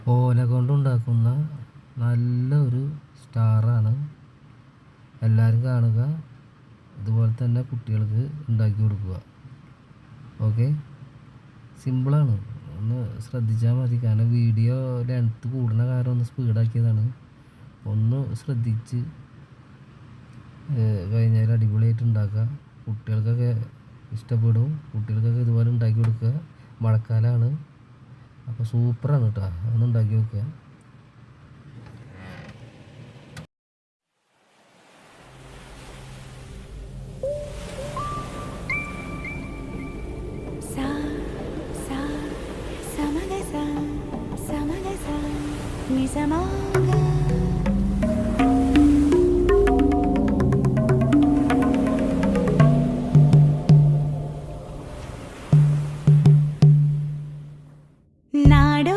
ഓല കൊണ്ടുണ്ടാക്കുന്ന നല്ലൊരു സ്റ്റാറാണ്. എല്ലാവരും കാണുക. ഇതുപോലെ തന്നെ കുട്ടികൾക്ക് ഉണ്ടാക്കി കൊടുക്കുക. ഓക്കെ, സിമ്പിളാണ്. ഒന്ന് ശ്രദ്ധിച്ചാൽ മതി. കാരണം വീഡിയോ ലെങ്ത്ത് കൂടുന്ന കാരണം ഒന്ന് സ്പീഡാക്കിയതാണ്. ഒന്ന് ശ്രദ്ധിച്ച് കഴിഞ്ഞാൽ അടിപൊളിയായിട്ട് ഉണ്ടാക്കുക. കുട്ടികൾക്കൊക്കെ ഇഷ്ടപ്പെടും. കുട്ടികൾക്കൊക്കെ ഇതുപോലെ ഉണ്ടാക്കി കൊടുക്കുക. മഴക്കാലമാണ്, അപ്പോൾ സൂപ്പറാണ് കേട്ടോ. ഒന്ന് ഉണ്ടാക്കി നോക്കുക. നാട്